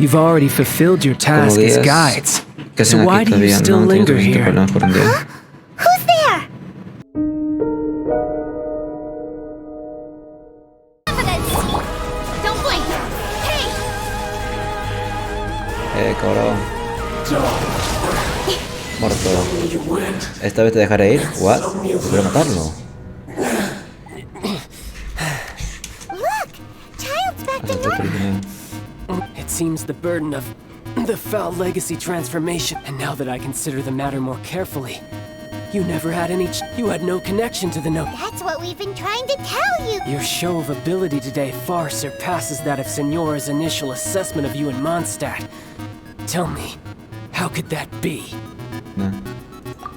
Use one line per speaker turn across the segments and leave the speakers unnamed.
You've already fulfilled your task as guides.
¿Qué
So
hacen
why
aquí
do you
todavía?
still
No tienen
linger
suficiente
here?
problemas por un día.
Who's there? Evidence! Don't blink! Hey!
Cabrón. Muerto. ¿Esta vez te dejaré ir? ¿What? Quiero matarlo.
Look! Child's back to normal!
It seems the burden of the foul legacy transformation. And now that I consider the matter more carefully, you never had you had no connection to the note.
That's what we've been trying to tell you!
Your show of ability today far surpasses that of Senora's initial assessment of you in Mondstadt. Tell me, how could that be?
No.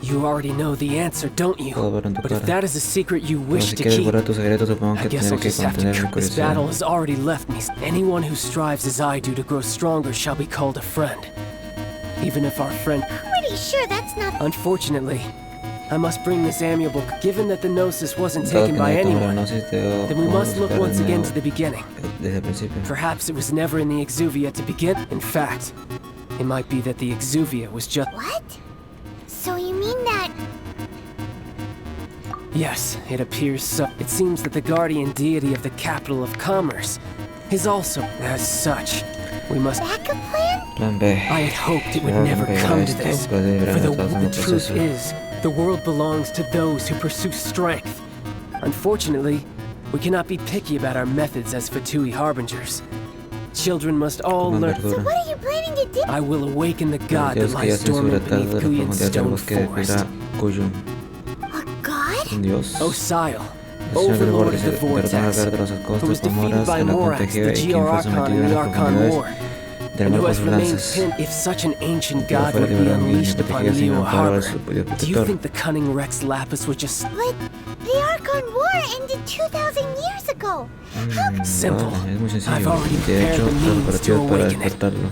You already know the answer, don't you?
Puedo ver en tu
But if
cara.
that is a secret you
Pero
wish
si
to
quieres
keep,
guardar tu secreto, supongo
I
que
guess
tendré
I'll
que
just have
contener mi
to. This battle
curiosidad.
has already left me. Anyone who strives as I do to grow stronger shall be called a friend. Even if our friend...
Pretty sure that's not...
Unfortunately, I must bring this amiable... Given that the Gnosis wasn't
Dado
taken
que
by
nadie tomó la
anyone,
gnosis,
then we must look once again to the beginning.
desde el principio.
Perhaps it was never in the Exuvia to begin. In fact, it might be that the Exuvia was just...
What? So you mean that...
Yes, it appears so. It seems that the guardian deity of the capital of commerce is also... As such, we must...
Backup plan?
Plan B.
I had hoped it would
Creo que
never
me pegará
come to
esto,
this.
pero deberán
For
atrás en
the
el
truth
proceso.
is, the world belongs to those who pursue strength. Unfortunately, we cannot be picky about our methods as Fatui harbingers. Children must all
Coman
learn.
So
verdura.
what are you planning to do?
I will awaken the
Pero
god that
Dios que
lies
yace sobre
dormant
tal
beneath
de las
Guyon's
profundidades del
stone
bosque de
forest.
Pira Guyun.
A god?
Un dios.
Osile,
El señor del
overlord
borde
of
se
the
derrotó al
vortex,
ver de los
who was
costas
defeated
Momoras,
by
que la
Morax,
contagió
the
y quien fue
Georarchon
sometido
in
a
the
las
Archon
profundidades
War,
del
and
mar
who
por
has
sus
remained
lanzas.
pinned if such an ancient
Que
god
fuera
would be
liberado y
unleashed upon
protegida sin
Leo
amparo
Harbor.
al su Dios
Do you
protector.
think the cunning Rex Lapis would just...
But the Archon War ended 2,000 years ago.
Simple.
Vale, es muy
I've
sencillo.
already
De hecho,
prepared the
los
means to
preparativos para
awaken it.
despertarlo.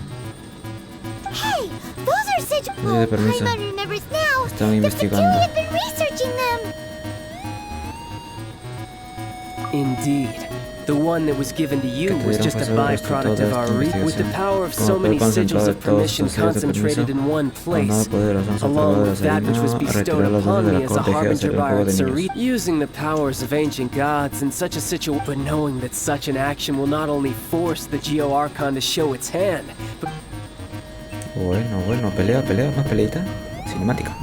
Hey, those are such...
de permiso.
I'm under numbers now.
Estaban
The
investigando.
Fatui have been researching them.
Indeed. The one that was given to you
Que te
was
dieron
just a
fue solo el
byproduct
resultado
of
de
our
esta
reap with the
investigación.
power of
Como
so many
poder
sigils
concentrado
of
de todos
permission
los sellos de
concentrated
permiso,
in one
aunado
place,
poder de la zona
along
salvadora
with that which was
a
bestowed
retirar los
upon
dones de
me
la
as a
corte y hacer
harbinger
el
by
juego
our
de
Sarit.
niños.
Using the powers of ancient gods in such a situation, but knowing that such an action will not only force the Geo-Archon to show its hand, but...
Bueno, pelea, más peleita. Cinemática.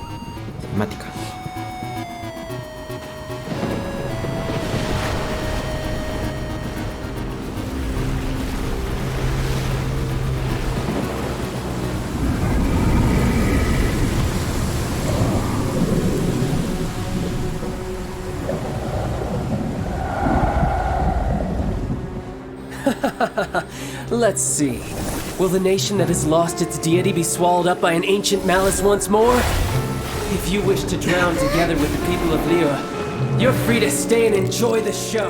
Let's see. Will the nation that has lost its deity be swallowed up by an ancient malice once more? If you wish to drown together with the people of Liyue, you're free to stay and enjoy the show.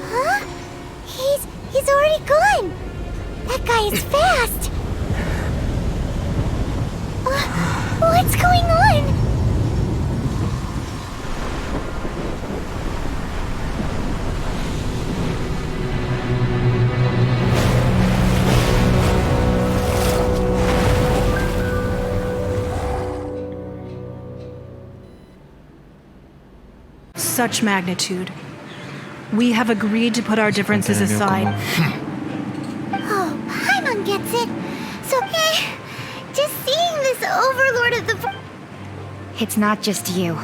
Huh? He's already gone. That guy is fast. What's going on?
Such magnitude. We have agreed to put our differences aside.
Oh, Paimon gets it. So, just seeing this overlord of the...
It's not just you.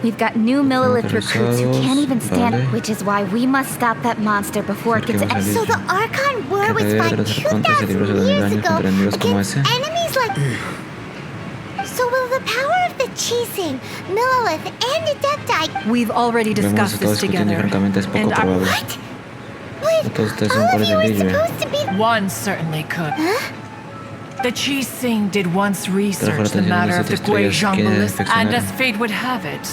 We've got new Millilith recruits who can't even stand,
Vale.
which is why we must stop that monster before it gets...
Porque
So the Archon War was
Que
fought
de los arcontes y
2,000
libros de
years
daño
ago
contra enemigos como
against
ese.
enemies like... So will the power of the Chising, Millilith, and Adepti...
We've already
Hemos
discussed
estado
this
discutiendo
together.
francamente es poco
And
probable.
What? But
Todos ustedes son
all of
cuales
you
de
are
Liyue.
supposed to be...
One certainly could. The Chi Sing did once research the
atención
matter
de
of the
estas
Gui
estrellas, ¿quiénes
Jungleist, and
inspeccionaron?
as fate would have it,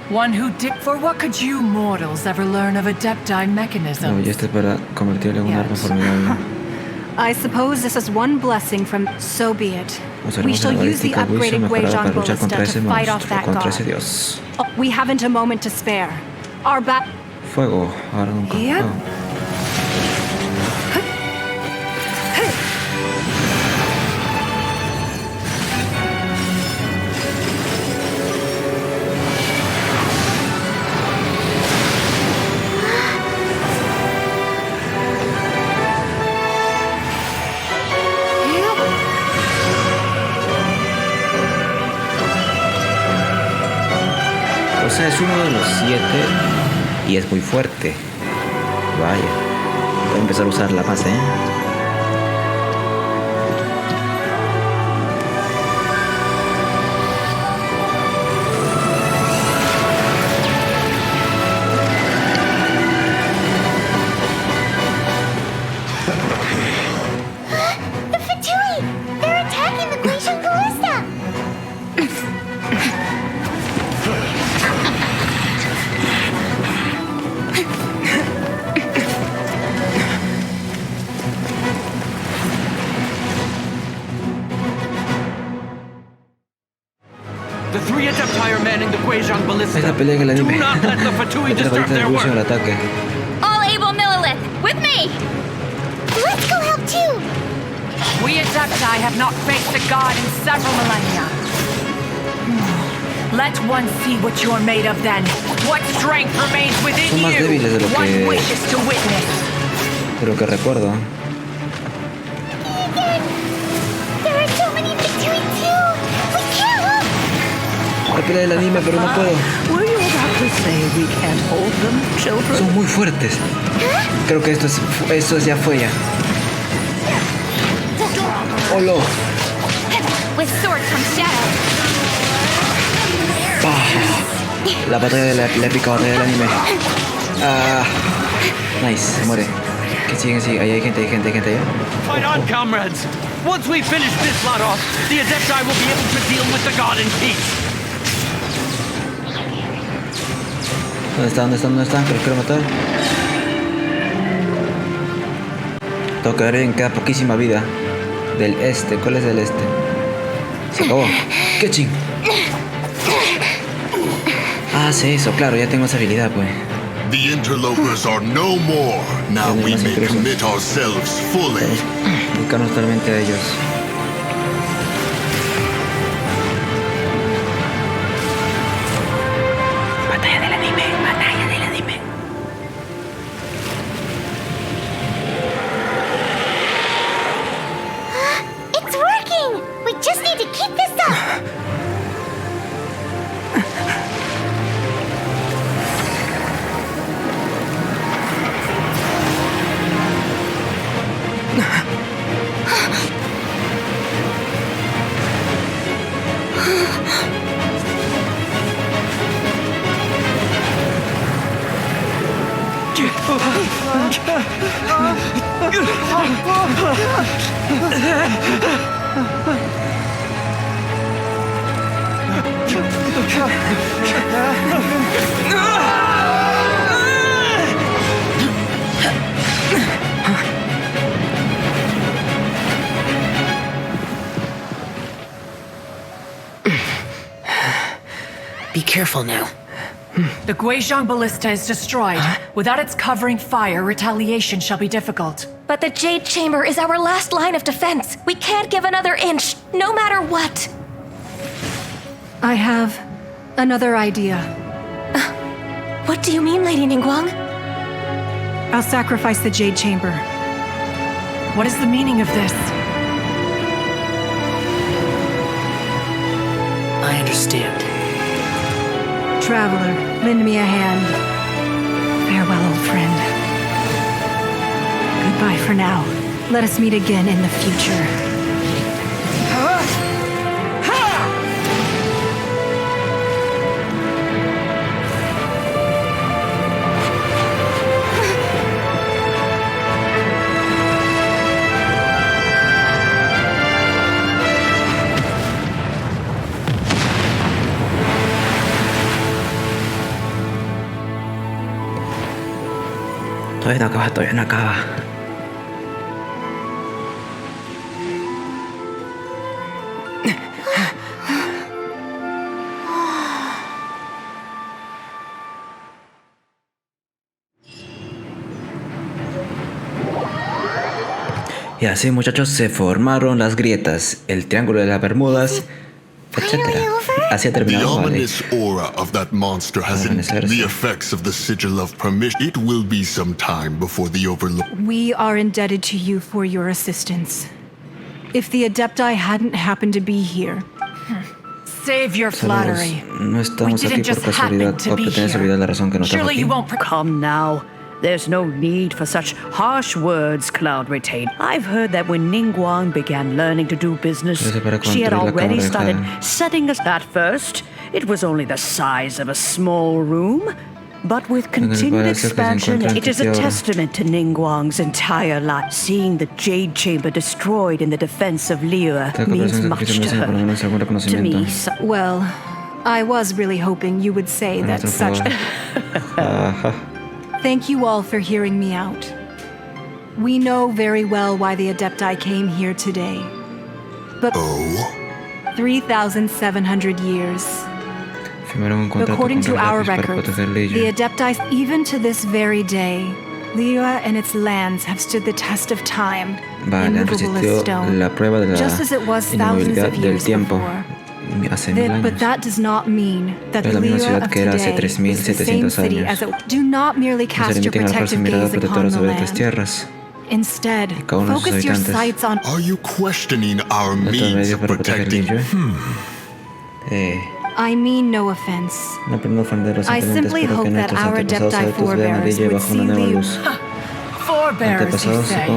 one who did. For what could you mortals ever learn of Adepti
No,
mechanisms?
y este es para convertirle en un arma
Yes.
formidable.
I suppose this is one blessing from... So be it.
Usaremos
We shall
una
use the
balística juicio
upgraded
mejorada
Guizhong
para luchar contra
ballista
ese
to fight off
monstruo,
that
contra ese
god.
dios.
We haven't a moment to spare. Our back...
Fuego, ahora nunca.
Yep.
Oh. O sea, es uno de los 7 y es muy fuerte. Vaya. Voy a empezar a usarla más,
The Fatui! They're attacking the glacial ballista!
The 3 Adepti are manning the Guizhong ballista.
Es la pelea que le
Do
anime.
not let the Fatui disturb their
al
work.
ataque.
All able Millilith, with me!
Let's go help too!
We Adepti have not faced a god in several millennia. Let one see what you're made of then. What strength remains within
Son más débiles de
you.
lo
One
que-
wishes to witness.
De lo que recuerdo.
There are so many Fatui too! We can't look!
La pelea del anime, pero no puedo.
Were you about to say we can't hold them, children?
Son muy fuertes. Creo que esto ya fue ya. ¡Holo!
With swords from shadow.
La batalla de la épica batalla del anime. Ah, nice, se muere. Que sigue, sigue. Ahí hay gente allá.
Fight on, comrades! Once we finish this lot off, the Adepti will be able to deal with the god in peace.
¿Dónde están? Que los quiero matar. Tengo que ver bien, queda poquísima vida. Del este, ¿cuál es del este? Se acabó. ¡Qué ching! Ah, sí, eso, claro, ya tengo esa habilidad, pues.
The interlopers are no more. Now we may commit ourselves fully.
Dedicarnos totalmente a ellos. Batalla del anime.
It's working! We just need to keep this up!
Be careful now.
The Guizhong ballista is destroyed. Without its covering fire, retaliation shall be difficult.
But the Jade Chamber is our last line of defense. We can't give another inch, no matter what.
I have another idea.
What do you mean, Lady Ningguang?
I'll sacrifice the Jade Chamber.
What is the meaning of this?
I understand.
Traveler, lend me a hand. Farewell, old friend. Goodbye for now. Let us meet again in the future.
Todavía no acaba. Y así, muchachos, se formaron las grietas, el triángulo de las Bermudas, etc. Así ha
The
terminado, ¿vale?
ominous aura of that monster has the effects of the sigil of permission. It will be some time before the Overlord.
We are indebted to you for your assistance. If the Adepti hadn't happened to be here,
Save your flattery.
No
We
estamos aquí
didn't
por
just
casualidad
happen to
o
be
pretendes olvidar la
here.
razón que no estamos
Surely you
aquí.
won't.
Come now. There's no need for such harsh words, Cloud Retain. I've heard that when Ningguang began learning to do business, she had already started setting us. At first, it was only the size of a small room. But with continued expansion, it is a testament to Ningguang's entire life. Seeing the Jade Chamber destroyed in the defense of Liyue means much to her. To me,
Well, I was really hoping you would say that such. Thank you all for hearing me out. We know very well why the Adepti came here today. But 3,700 years. According to our records, the Adepti, even to this very day, Liyue and its lands have stood the test of time, immovable as stone, just as it was thousands of years before. But that does not mean that the Liyue of today is the same city as it. Do not merely cast your protective gaze upon the land. Instead, focus your sights on.
Are you questioning our means of protecting?
I mean no offense. I simply hope that our Adepti forebears would see Liyue.
Forebears, you say.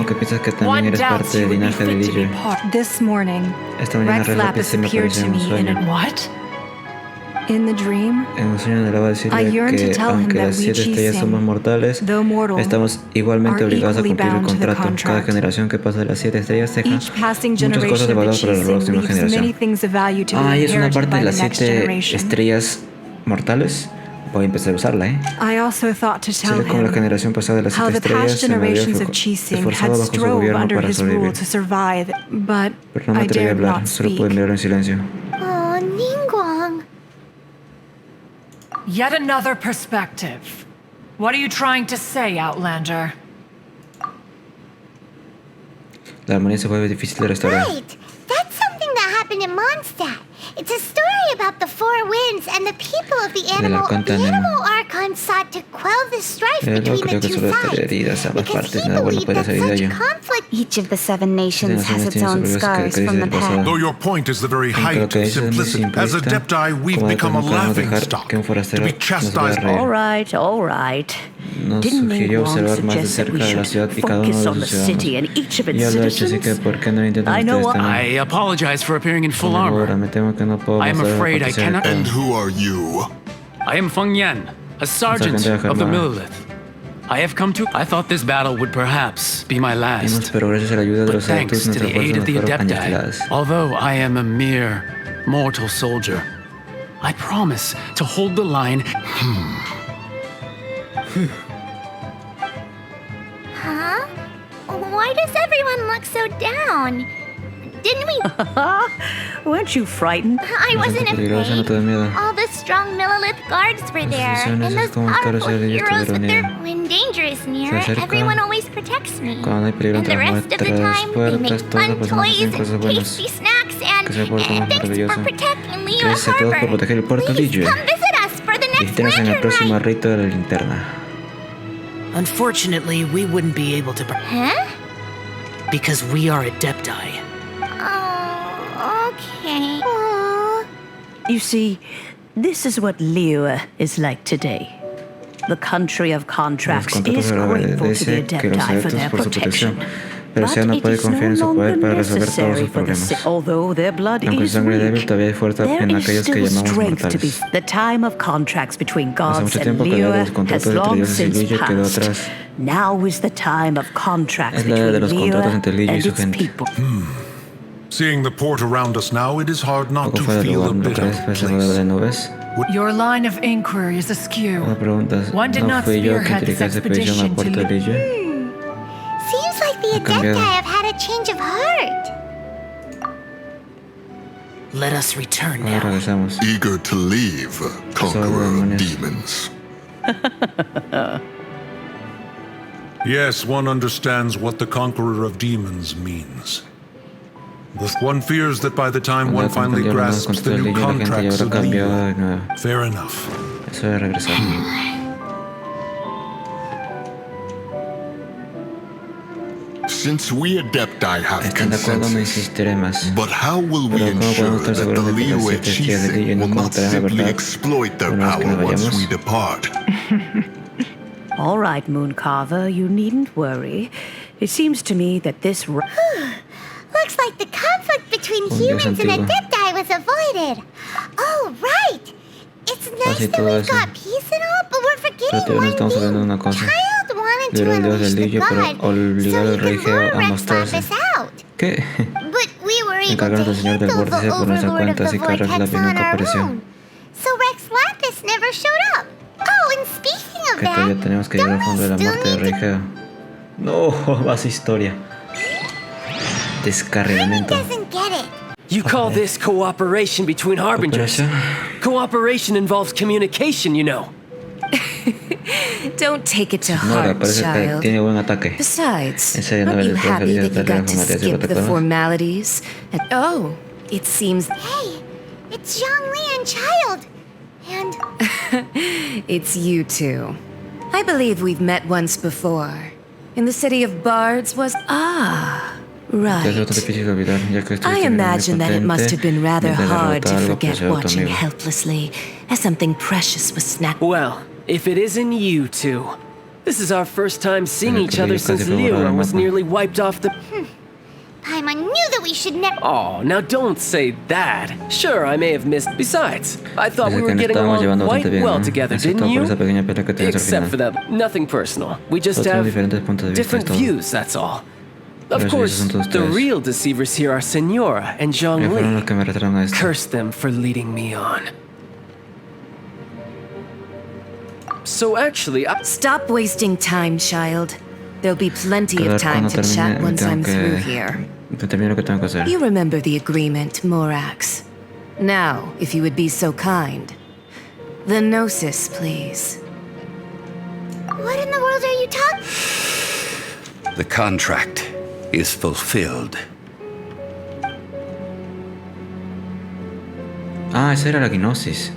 One doubts you would be fit to be part.
This morning, Rex Lapis appeared to me in a.
What?
In the dream, I yearn to tell him that we Chising, though mortal,
estamos igualmente
are
obligados a
equally
cumplir el
bound to the
contrato. Cada
contract.
generación que pasa de las 7 estrellas deja
Each passing
muchas cosas de
generation of the
valor para la
Chising
próxima
leaves many
generación.
things of value to be
Ah, y es una
inherited
parte
by
de
the
las
next
7
generation.
estrellas mortales. Voy a empezar a usarla, ¿eh?
I also thought to tell
Seré como la
him
generación pasada de las
how
7
the past
estrellas se me había
generations of Chising had
esforzado bajo su
strove
gobierno
under
para
his rule
sobrevivir.
to survive, but
Pero no me
I
atreví a
dared
hablar,
not
solo
speak.
pude mirarlo en silencio.
Oh, Ningguang.
Yet another perspective. What are you trying to say, Outlander?
La armonía se vuelve difícil de restaurar.
Right. That's something that happened in Mondstadt. It's a story about the four winds and the people of the animal. The animal Archon sought to quell the strife between the two sides because he believed that such conflict.
Each of the 7 nations has its own scars from the past.
Though your point is the very height of simplicity, as Adepti, we've become a laughing stock to be chastised.
All right, all right.
Nos
Didn't
sugirió
Ningguang
observar más de
suggest that we
cerca de la
should
ciudad y cada uno
focus
de
on the
sus
city
ciudadanos?
and each of its
Y hablo hecho, así que
citizens?
¿por qué no intentan
I know
ustedes
I
también?
apologize for appearing in full
Ahora
armor.
me temo que no puedo
I am
mostrar
afraid I
porque sea-
cannot.
And who are you?
I am Feng Yan, a sergeant
Sargento
of the
armado.
Millelith. I have come to. I thought this battle would perhaps be my
Vimos,
last.
pero gracias a la ayuda de
But
los
thanks
adeptos
to
nuestras
the aid
fuerzas
of the
no fueron
Adepti,
aniquiladas.
although I am a mere mortal soldier, I promise to hold the line.
Huh? Why does everyone look so down? Didn't we?
Weren't you frightened?
I wasn't
Peligrosa, no te da
afraid.
miedo.
All the strong Millelith guards were there, and
decisiones
those
es como estar
powerful
hacia el
heroes
diestra
with
de
their.
ironía.
When danger is near,
Se acerca.
everyone always protects me.
Cuando hay peligro
And the
entre
rest of the
nuestras
time, they make
puertas, todas las
fun
personas
toys
hacen
and
cosas buenas.
tasty snacks,
Que se porta
and
más
thanks
maravilloso.
for protecting Liyue
Gracias a todos por
Harbor.
proteger el puerto
Please
Liyue.
come visit us for the next
Visítenos en el
lantern
próximo
ride.
rito de la linterna.
Unfortunately, we wouldn't be able to.
Huh?
Because we are Adepti.
Oh, okay. Aw.
You see, this is what Liyue is like today. The country of
Los
contracts
contratos
is grateful to the
agradece que los
Adepti for
adeptos
their
por su protección,
protection.
pero Sea no
But
puede
it is
confiar en
no
su poder
longer
para resolver todos
necessary
sus
for the
problemas.
although their blood
Aunque su
is
sangre débil,
weak,
todavía hay fuerza
there
en
is
aquellos que
still
llamamos
strength to be.
mortales.
The time of contracts between
Hace
gods
mucho
and
tiempo que la era de los
Liyue
contratos
has
entre
long
dioses y
since
Liyue quedó
passed.
atrás.
Now is the time of contracts
Es la era de
between
los contratos entre
Liyue
Liyue y
and
su
its
gente.
people.
Seeing the port around us now, it is hard not
Poco
to
fuera de
feel
lugar,
a
¿no
bit out
crees?
of
Parece rodeado de
place.
nubes.
Your line of inquiry is askew.
Una pregunta,
One did
¿no
not
fui yo quien
spearhead
dirigí
this
esa expedición al
expedition
puerto de
to.
Liyue?
Seems like the
Ha cambiado.
Adepti have had a change of heart.
Let us return
Ahora
now.
regresamos.
Eager to leave, conqueror of
demonios.
demons.
Yes, one understands what the conqueror of demons means. One fears that by the time one
Cuando
finally
cambiaron las
grasps the
contratos de
new
Liyue, la gente ya
contracts
habrá
of
cambiado de
Liyue,
nuevo.
fair enough.
Eso de regresar.
Since we Adepti have
¿Están de acuerdo? No
consensus,
insistiré más.
but how will we
Pero ¿cómo
ensure
podemos estar
that the
seguros de que los
Liyue
7 espías de Liyue
will
no
not
conocerán la
simply
verdad
exploit their
una vez que
power
nos
once
vayamos?
we depart?
All right, Mooncarver, you needn't worry. It seems to me that this...
Looks like the conflict between humans and Adepti was avoided. Oh, right. It's nice that we've got peace and all, but we're forgetting one thing. Child wanted to unleash the god so he could lure Rexlavis out.
¿Qué?
But we were able to handle the overlord of the vortex on our own. So Rexlavis never showed up. Oh, and speaking of
Que todavía
that,
tenemos que llegar al fondo de la muerte de Reigeo. No, vas historia. Descarrilamiento.
doesn't get it.
You call this cooperation between harbingers? Cooperation involves communication, you know.
Don't take it to
No,
heart,
parece que
child.
tiene buen ataque.
Besides,
En serio, no
aren't you
eres
happy
feliz
that
de
you got to
reformatear, ¿te
skip the
acuerdas?
formalities? And oh, it seems
Hey, it's Zhongli and Child. And
it's you two. I believe we've met once before. In the city of Bards was...
Ya es bastante
right.
difícil de olvidar, ya que
I
estuviste
imagine that it must have been rather
mientras
hard to
derrotaba algo
forget
preciado a tu
watching
amigo.
helplessly as something precious was snatched.
Well, if it isn't you two. This is our first time seeing each other since
casi fue borrado
Liyue
el
was
mapa.
nearly wiped off the...
Paimon knew that we should never.
Oh, now don't say that. Sure, I may have missed... Besides, I thought we
Dice
were
que nos
getting
estábamos
along
llevando
quite
bastante bien,
well
¿no?
together,
Excepto
didn't
por
you?
esa pequeña pelea que tuvimos al
Except for
final.
that, nothing personal. We just
Todos tenemos
have
diferentes puntos de vista, es
different
todo.
views, that's all. Of
Pero
course,
esos son todos
the
ustedes.
real deceivers here are Senora and
Fueron los
Zhongli.
que me arrastraron a esto.
Curse them for leading me on. So actually,
Stop wasting time, child. There'll be plenty of time to chat once I'm through here.
Termino lo que tengo que hacer.
You remember the agreement, Morax. Now, if you would be so kind. The Gnosis, please.
What in the world are you talking?
The contract is fulfilled.
Ah, esa era la gnosis.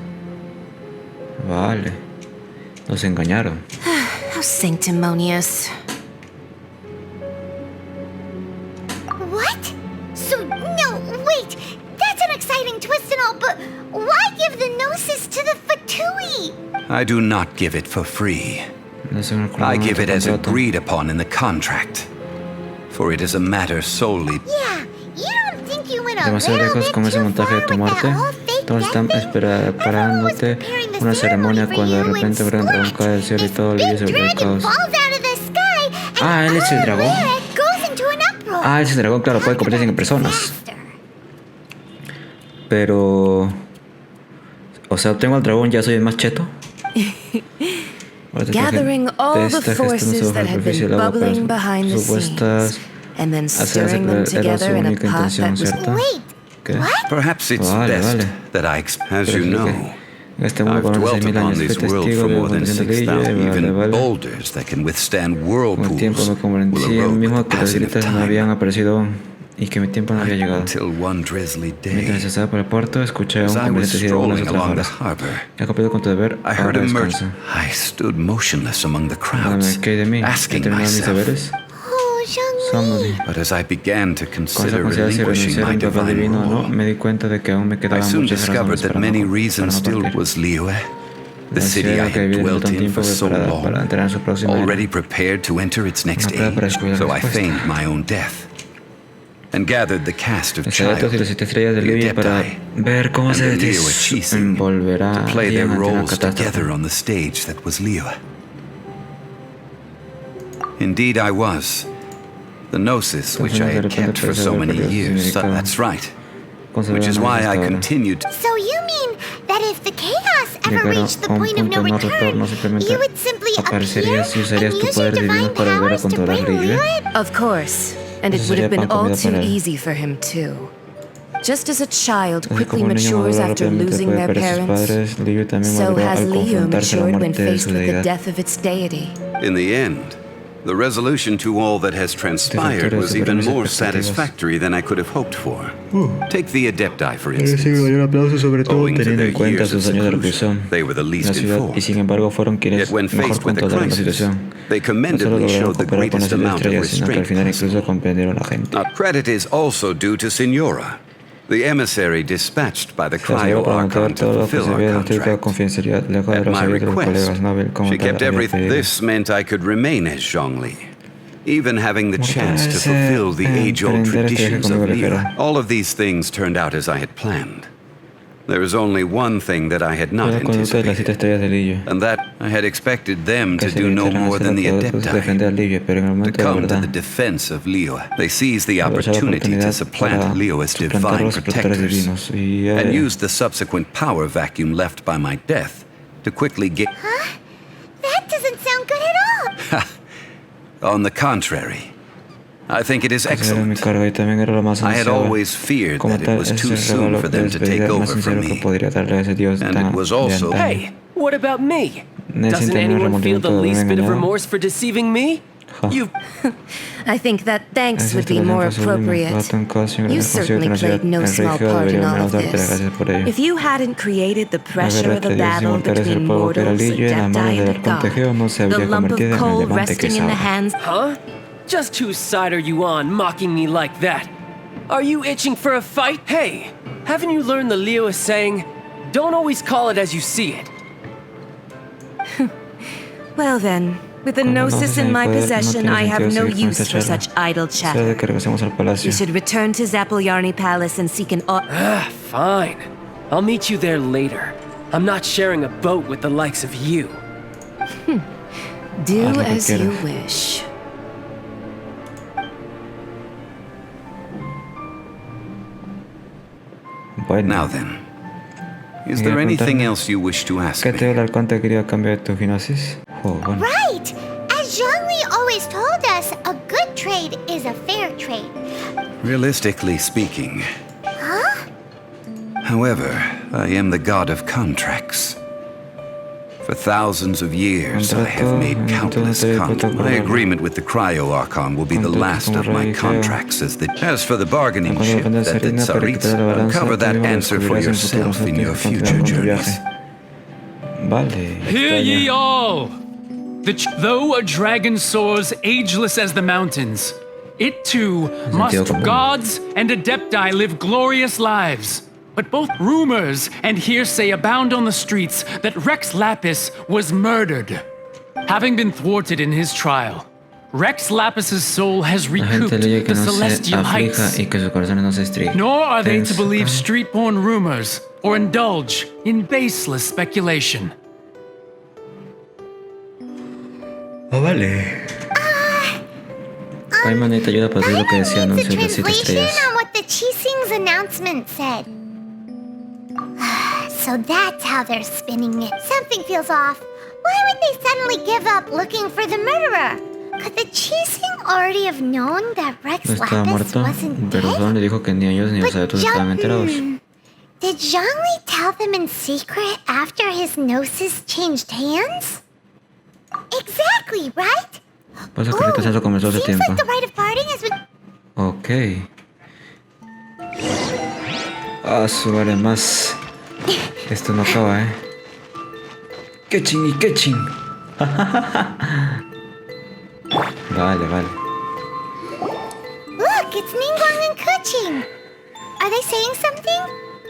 Vale. Nos engañaron.
How sanctimonious.
What? So, no, wait. That's an exciting twist and all, but why give the Gnosis to the Fatui?
I do not give it for free. I give it as agreed upon in the contract. For it is a matter solely...
Yeah, you don't think you went a
Demasiado
little
lejos
bit
con ese
too
montaje de
far
tu
with that
muerte.
whole fake
Todos están
death thing?
preparándote una ceremonia cuando de repente un gran dragón cae del cielo y todo olvida sobre el caos.
Falls out of the sky, and
Ah, él es el
all
dragón.
Lyric goes into an uproar.
Ah, ese dragón, claro, puede convertirse en personas. Pero... O sea, obtengo al dragón, ya soy el más cheto.
Gathering all the forces that had been bubbling behind the scenes, and then stirring them together in a pot that was...
Wait,
Perhaps it's best that I... As you know, I've dwelt upon this world for more than 6,000. Even boulders that can withstand whirlpools will erode the passage of time.
Y que mi tiempo no había llegado. Mientras estaba por el puerto, escuché a un comerciante decir algunas otras horas. He cumplido con tu deber, ahora descansa.
I stood motionless among the
Cuando
crowds,
me quedé de mí, he
asking
terminado mis
myself.
deberes.
But as I began to consider
Considerar si
relinquishing
renunciar
my
a un papel
divine
divino o no,
role,
me di cuenta de que aún me
I
quedaban
soon
muchas
discovered
razones
that
para
many
no
reasons still
partir.
was Liyue, the
La
city I
ciudad que
had
viví
dwelt
tanto
in
tiempo
for so
para
long,
entrar en su próxima era.
already prepared to enter its next
Una prueba para
age,
descubrir la
so I
respuesta.
feigned my own death, and gathered the cast of
Los
Child,
adeptos y las 7 estrellas de
the
Liyue para
Adepti,
ver cómo
and
se
the Liyue Chisu,
desenvolverá
to play their
ante una
roles
catástrofe.
together on the stage that was Liyue. Indeed, I was. The Gnosis, which I had kept for so many years, that's right. Which is why I continued.
So you mean that if the chaos ever reached the point of no return, you would simply appear and use your divine powers to bring Liyue?
Of course. And it would have been all too easy for him, too. Just as a child quickly matures after losing their parents, so has Liyue matured when faced with the death of its deity.
In the end, The resolution to all that has transpired was even more satisfactory than I could have hoped for. Take the Adepti, for instance. Owing to their years of seclusion, they were the least informed. Yet when faced with a crisis, they commendably showed the greatest amount of restraint. Now, credit is also due to Signora, the emissary dispatched by the Cryo Archon to fulfill our contract. At my request, she kept everything. This meant I could remain as Zhongli, even having the chance to fulfill the age-old traditions of Liyue. All of these things turned out as I had planned. There is only one thing that I had not anticipated, and that I had expected them to do no more than the Adepti, to come to the defense of Liyue. They seized the opportunity to supplant Liyue as divine protectors, and used the subsequent power vacuum left by my death to quickly get...
Huh? That doesn't sound good at all!
On the contrary, I think it is excellent. I had always feared that it was too soon for them to take over from me. And it was also...
Hey, what about me? Doesn't anyone feel the least bit of remorse for deceiving me? You...
I think that thanks would be more appropriate. You certainly played no small part in all of this. If you hadn't created the pressure of a battle between mortals, Adepti, and a god, the lump of coal resting in the hands...
Huh? Just whose side are you on, mocking me like that? Are you itching for a fight? Hey, haven't you learned the Liyue saying, don't always call it as you see it?
Well then, with the Gnosis in my possession, I have no use for such idle chatter. You should return to Zapoljarny Palace and seek an...
Fine. I'll meet you there later. I'm not sharing a boat with the likes of you.
Do as you wish.
Now then, is there anything else you wish to ask me?
Right! As Zhongli always told us, a good trade is a fair trade.
Realistically speaking.
Huh?
However, I am the god of contracts. For thousands of years, I have made countless contracts. My agreement with the Cryo Archon will be the last of my contracts as for the bargaining chip that the Tsaritsa, cover that answer for yourself in your future journeys.
Hear ye all! Though a dragon soars ageless as the mountains, it too must gods and Adepti live glorious lives. But both rumors and hearsay abound on the streets that Rex Lapis was murdered. Having been thwarted in his trial, Rex Lapis's soul has recouped the celestial heights. Nor are they to believe street-born rumors or indulge in baseless speculation.
Translation on what the Qixing's announcement said. So that's how they're spinning it. Something feels off. Why would they suddenly give up looking for the murderer? Could the Qixing already have known that Rex Lapis wasn't dead? Did Zhongli tell them in secret after his Gnosis changed hands? Exactly, right?
Pasa que ahorita se comenzó hace tiempo.
Seems like the rite of parting has been...
Ok. Vale más. Esto no acaba, ¡Qué ching y qué ching! Vale.
Look, it's Ningguang and Keqing. Are they saying something?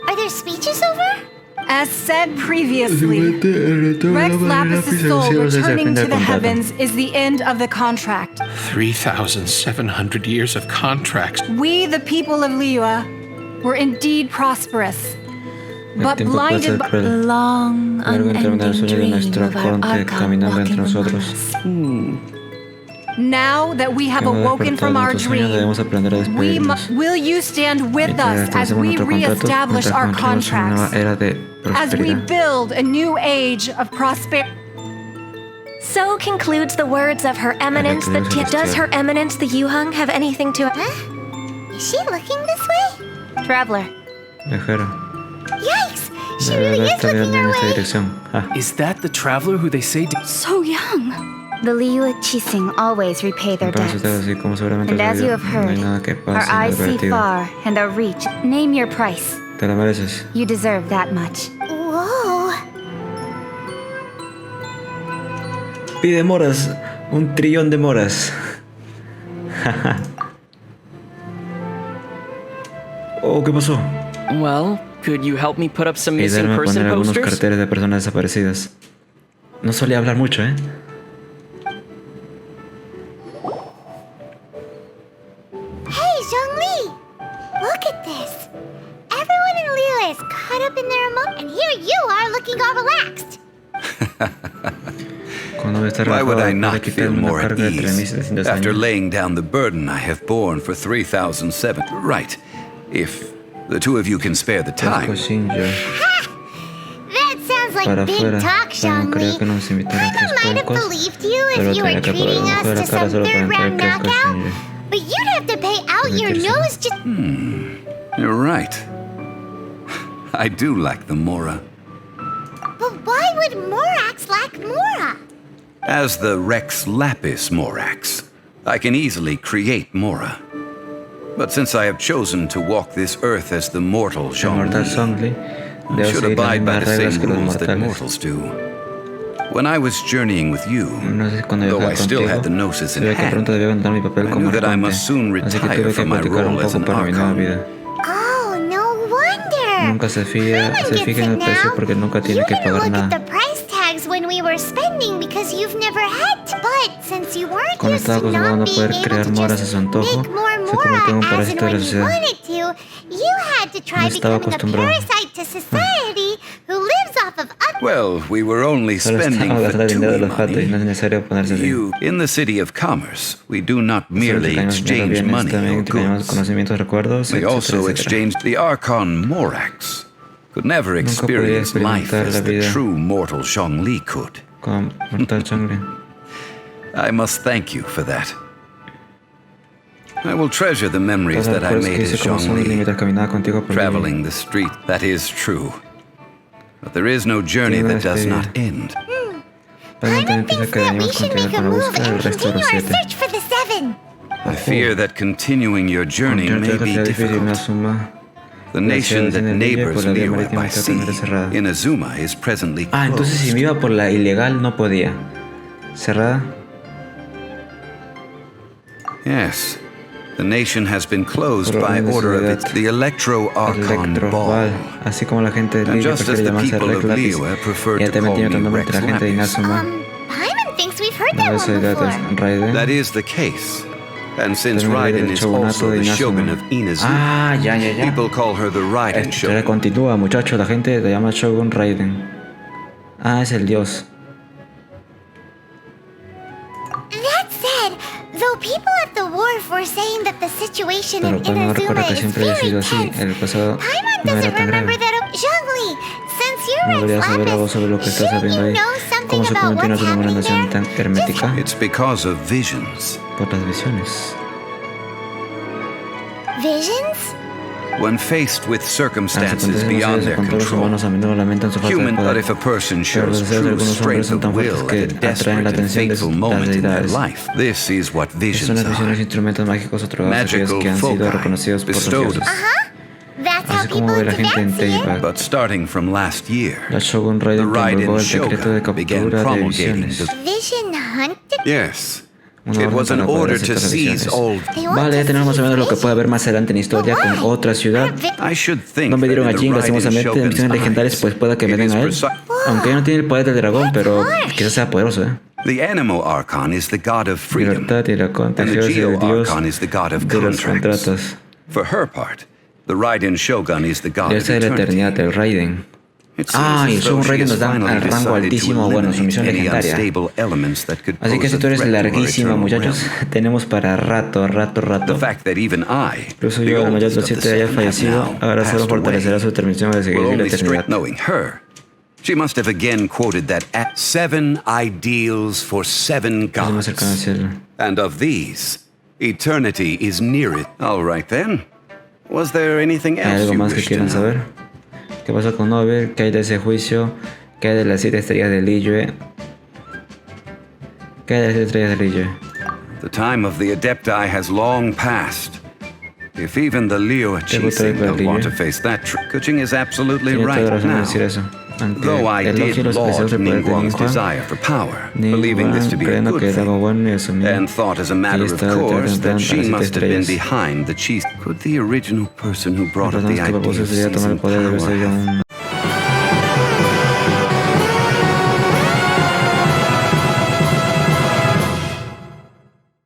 Are their speeches over?
As said previously, Rex Lapis' soul returning to the heavens is the end of the contract.
3,700 years of contracts.
We, the people of Liyue, were indeed prosperous, but blinded by the long, unending dream of our Archon walking among us. Now that we have awoken from our dream, will you stand with us as we re-establish our contracts, as we build a new age of prosperity?
So concludes the words of Her Eminence the Does Her Eminence the Yuheng have anything to...
Huh? Is she looking this way?
Traveler.
Yikes! She really is looking our way!
Is that the traveler who they say...
So young.
The Liyue Chising always repay their debts. And as you have heard, our eyes see far and our reach. Name your price.
Te lo mereces.
You deserve that much.
Whoa.
Pide moras. 1 trillón de moras. Oh, ¿qué pasó?
Well, could you help me put up some missing person
poner algunos
posters?
carteles de personas desaparecidas. No solía hablar mucho, ¿eh?
Hey, Zhongli! Look at this. Everyone in Liyue is caught up in their emotion, and here you are looking all relaxed.
Why would I not feel more at ease after laying down the burden I have borne for 3,007? Right. If the two of you can spare the time.
That sounds like big talk, Zhongli. Paimon might have believed you if you were treating us to some third-round knockout, but you'd have to pay out your nose just...
You're right. I do lack the Mora.
But why would Morax lack Mora?
As the Rex Lapis Morax, I can easily create Mora. But since I have chosen to walk this earth as the mortal Zhongli, I should abide by the same rules that mortals do. When I was journeying with you, though I still had the gnosis in hand, I knew that I must soon retire from my role as an Archon.
Oh, no wonder!
Nunca se fija en el precio porque nunca tiene que pagar nada.
The price tags when we were spending because you've never had to. But since you weren't
Cuando
used
estaba
to
acostumbrado a
not
no
being
poder
able
crear
to
moras a
just
su antojo,
make more
se convirtió en un
Mora as
parásito
and
de la
when you
sociedad.
wanted to, you had to try
No estaba
becoming a
acostumbrado.
parasite to society who lives off of other...
Well, we were only
Solo
spending
estaba gastando
the
dinero de
TUI
los gatos y no es
money.
necesario ponerse así.
You, in the city of commerce, we do not merely
Intercambiamos
exchange
bienes,
money
también
or
intercambiamos
goods.
conocimientos, recuerdos,
We also
etcétera, etcétera.
exchange the Archon Morax. Could never
Nunca podía
experience life
experimentar
as
la
the
vida
true mortal Zhongli could.
con mortal Zhongli.
I must thank you for that. I will treasure the memories
Todos
that I
los
made
que
as
hice como Zhongli
Zhongli,
mientras caminaba contigo por
traveling the street. That is true. But there is no journey that does not end.
Paimon piensa que debemos continuar con la búsqueda del resto de los 7.
Search for the 7.
I fear that continuing your journey may be difficult. The nation that neighbors Liyue by sea, in Azuma, is presently closed.
Entonces si me iba por la ilegal no podía. ¿Cerrada?
Yes. The nation has been closed by order of the Electro-Archon Ball.
Así como la gente de
And
Liyue
just as
prefiere
the
llamarse
people of
Rex Lapis,
Liyue prefer
ella
to
también
call
tiene otro
me
nombre
Rex
entre la gente de
Lapis.
Inazuma.
Paimon thinks we've heard
No
that
soy
one
datos
before.
Raiden.
That is the case. And since
También
Raiden
del
is
shogunato
also
de
the
Inazuma.
shogun of Inazuma,
Ya.
people call her the Raiden
Esta historia
shogun.
continúa, muchachos. La gente le llama Shogun Raiden. Es el dios.
That said, though people at the wharf were saying that the situation
Pero
in
Paimon
Inazuma
recuerda que
is
siempre había
very
sido así.
tense,
El pasado
Paimon
no era
doesn't
tan
remember
grave.
that... Zhongli, since you're
No
Rex
deberías saber algo
Lapis,
sobre lo que estás
shouldn't
sabiendo
you
ahí.
know
¿Cómo
something
se
about
convirtió en
what's
una
happening
nación
there?
tan hermética?
It's because of visions.
Por las visiones.
Visions?
When faced with circumstances
Acontecen
beyond
los
their
controles
control,
humanos a menudo lamentan su falta de
human, but
poder.
if a person
Pero los
shows
deseos de
true
algunos hombres
strength
son
of
tan fuertes
will
que
at a
atraen
desperate
la
and
atención de
fateful
las
moment in their
deidades.
life, this is what
Son
visions
las visiones
are.
instrumentos mágicos otorgados a aquellos
Magical
que han sido
foci
reconocidos por los
bestowed.
dioses.
That's how
Así como
people
ve la
in
gente en
Tibet see it.
Teyvat.
But starting from last year,
La Shogun
the
Raiden promulgó
Raiden
el decreto de
Shogun began
captura de
promulgating
visiones.
the...
Vision hunted?
Yes.
Una
It
orden
was an
para poder
order
hacer
to
las
seize
visiones.
all...
Vale, ya tenemos más o menos lo que puede haber más adelante en la historia con otra ciudad.
I should think
No me dieron
that in
allí,
the Raiden
lastimosamente, en
Shogun's
misiones legendarias,
eyes,
pues pueda que me
it
den
is
a él. Aunque no tiene el poder del dragón, pero quizás sea poderoso,
The Animo Archon is the god of freedom,
Libertad y la
and the
contagiosa
Geo
del dios
Archon is the god of
de los
contracts.
contratos.
For her part, the Raiden Shogun is the god of
Esa es la
eternity.
eternidad del Raiden.
It seems
Y el
as though
Shogun
she
Raiden
has
nos da
finally
al rango
decided to
altísimo, bueno, su misión
eliminate any
legendaria.
unstable elements that could
Así que
pose
esta
a
historia es
threat to our
larguísima,
eternal
muchachos.
realm.
Tenemos para rato.
The fact that even I,
Incluso
the
yo, la mayor de
oldest
los
of the
7, haya
seven, have
fallecido,
now
ahora solo
passed away,
fortalecerá su determinación de
will
seguir la
only
eternidad.
strength knowing her. She must have again quoted that at 7 ideals for 7
Es más
gods.
cercano al cielo.
And of these, eternity is near it. All right then. Was there anything
¿Hay
else
algo
you
más que
wished to
quieran
know?
saber? ¿Qué pasó con Nobel? ¿Qué hay de ese juicio? ¿Qué hay de las 7 estrellas de Liyue? ¿Qué hay de las estrellas de Liyue?
The time of the Adepti has long passed. If even the Liyue Chising don't want to face that Kuching is absolutely right now. Though I did laud Ningguang's desire for power, believing this to be a good thing, and thought as a matter of course that she must have been behind the cheese. Could the original person who brought up the idea of seizing power